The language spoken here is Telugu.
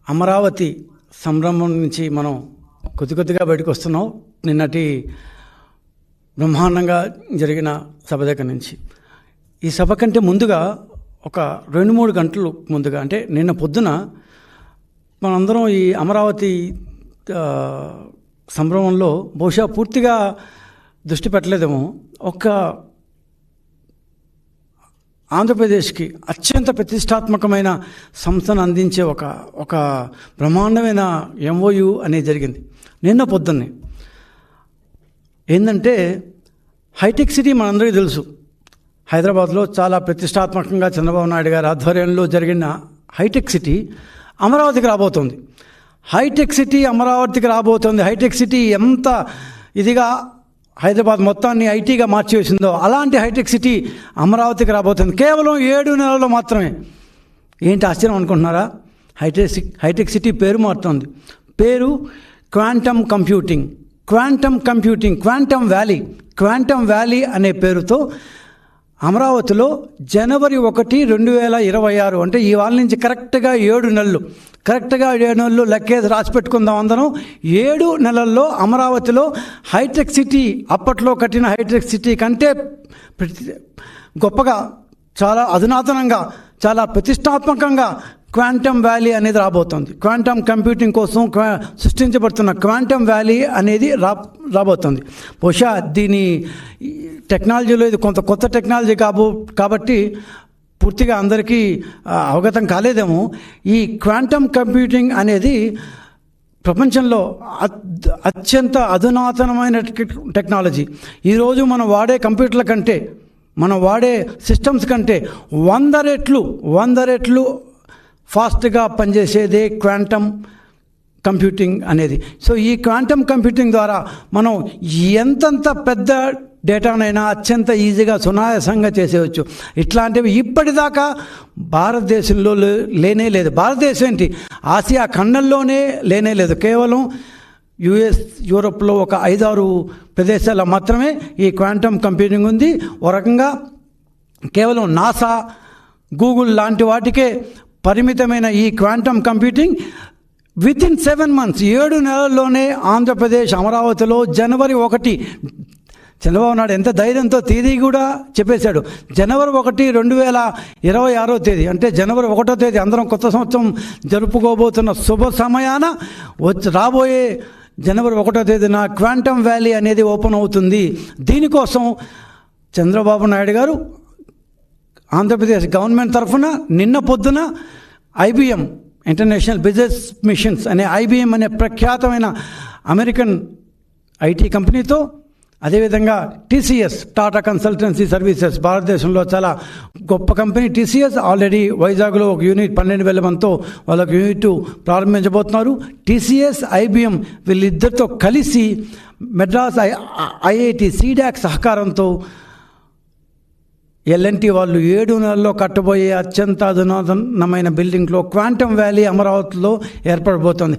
అమరావతి సంరంభం నుంచి మనం కొద్దిగా బయటకు వస్తున్నాం. నిన్నటి బ్రహ్మాండంగా జరిగిన సభ దగ్గర నుంచి ఈ సభ కంటే ముందుగా ఒక 2-3 గంటలు ముందుగా, అంటే నిన్న పొద్దున మనందరం ఈ అమరావతి సంభ్రమంలో బహుశా పూర్తిగా దృష్టి పెట్టలేదేమో. ఆంధ్రప్రదేశ్కి అత్యంత ప్రతిష్టాత్మకమైన సంస్థను అందించే ఒక బ్రహ్మాండమైన MOU అనేది జరిగింది నిన్న పొద్దున్నే. ఏంటంటే హైటెక్ సిటీ మనందరికీ తెలుసు. హైదరాబాద్లో చాలా ప్రతిష్టాత్మకంగా చంద్రబాబు నాయుడు గారి ఆధ్వర్యంలో జరిగిన హైటెక్ సిటీ అమరావతికి రాబోతోంది. హైటెక్ సిటీ అమరావతికి రాబోతోంది. హైటెక్ సిటీ ఎంత ఇదిగా హైదరాబాద్ మొత్తాన్ని ఐటీగా మార్చివేసిందో అలాంటి హైటెక్ సిటీ అమరావతికి రాబోతుంది. కేవలం 7 నెలల్లో మాత్రమే. ఏంటి ఆశ్చర్యం అనుకుంటున్నారా? హైటెక్ సిటీ పేరు మారుతోంది. పేరు క్వాంటమ్ కంప్యూటింగ్, క్వాంటమ్ వ్యాలీ అనే పేరుతో అమరావతిలో జనవరి 1, 2026 అంటే ఇవాళ నుంచి కరెక్ట్గా 7 నెలలు లెక్కేసి రాసి పెట్టుకుందాం అందరం. 7 నెలల్లో అమరావతిలో హైటెక్ సిటీ, అప్పట్లో కట్టిన హైటెక్ సిటీ కంటే గొప్పగా, చాలా అధునాతనంగా, చాలా ప్రతిష్టాత్మకంగా క్వాంటమ్ వ్యాలీ అనేది రాబోతోంది. క్వాంటమ్ కంప్యూటింగ్ కోసం సృష్టించబడుతున్న క్వాంటమ్ వ్యాలీ అనేది రాబోతోంది. బహుశా దీని టెక్నాలజీలో ఇది కొత్త టెక్నాలజీ కాబట్టి పూర్తిగా అందరికీ అవగతం కాలేదేమో. ఈ క్వాంటమ్ కంప్యూటింగ్ అనేది ప్రపంచంలో అత్యంత అధునాతనమైన టెక్నాలజీ. ఈరోజు మనం వాడే కంప్యూటర్ల కంటే, మనం వాడే సిస్టమ్స్ కంటే 100 రెట్లు ఫాస్ట్గా పనిచేసేదే క్వాంటమ్ కంప్యూటింగ్ అనేది. సో ఈ క్వాంటమ్ కంప్యూటింగ్ ద్వారా మనం ఎంతంత పెద్ద డేటానైనా అత్యంత ఈజీగా సునాయాసంగా చేసేయచ్చు. ఇట్లాంటివి ఇప్పటిదాకా భారతదేశంలో లేనే లేదు. భారతదేశం ఏంటి, ఆసియా ఖండంలోనే లేనే లేదు. కేవలం US, యూరోప్లో ఒక 5-6 ప్రదేశాల్లో మాత్రమే ఈ క్వాంటమ్ కంప్యూటింగ్ ఉంది. ఓ రకంగా కేవలం నాసా, గూగుల్ లాంటి వాటికే పరిమితమైన ఈ క్వాంటమ్ కంప్యూటింగ్ వితిన్ 7 months 7 నెలల్లోనే ఆంధ్రప్రదేశ్ అమరావతిలో జనవరి 1, చంద్రబాబు నాయుడు ఎంత ధైర్యంతో తేదీ కూడా చెప్పేశాడు. జనవరి 1, 2026 అంటే జనవరి 1వ తేదీ అందరం కొత్త సంవత్సరం జరుపుకోబోతున్న శుభ సమయాన రాబోయే జనవరి 1వ తేదీన క్వాంటమ్ వ్యాలీ అనేది ఓపెన్ అవుతుంది. దీనికోసం చంద్రబాబు నాయుడు గారు ఆంధ్రప్రదేశ్ గవర్నమెంట్ తరఫున నిన్న పొద్దున IBM, ఇంటర్నేషనల్ బిజినెస్ మిషన్స్ అనే IBM అనే ప్రఖ్యాతమైన అమెరికన్ IT కంపెనీతో, అదేవిధంగా TCS, టాటా కన్సల్టెన్సీ సర్వీసెస్, భారతదేశంలో చాలా గొప్ప కంపెనీ TCS ఆల్రెడీ వైజాగ్లో ఒక యూనిట్ 12,000 మందితో వాళ్ళకి యూనిట్ ప్రారంభించబోతున్నారు. TCS, IBM వీళ్ళిద్దరితో కలిసి మెడ్రాస్ IIT CDAC సహకారంతో L&T వాళ్ళు 7 నెలల్లో కట్టబోయే అత్యంత అధునాతనమైన బిల్డింగ్లో క్వాంటమ్ వ్యాలీ అమరావతిలో ఏర్పడబోతోంది.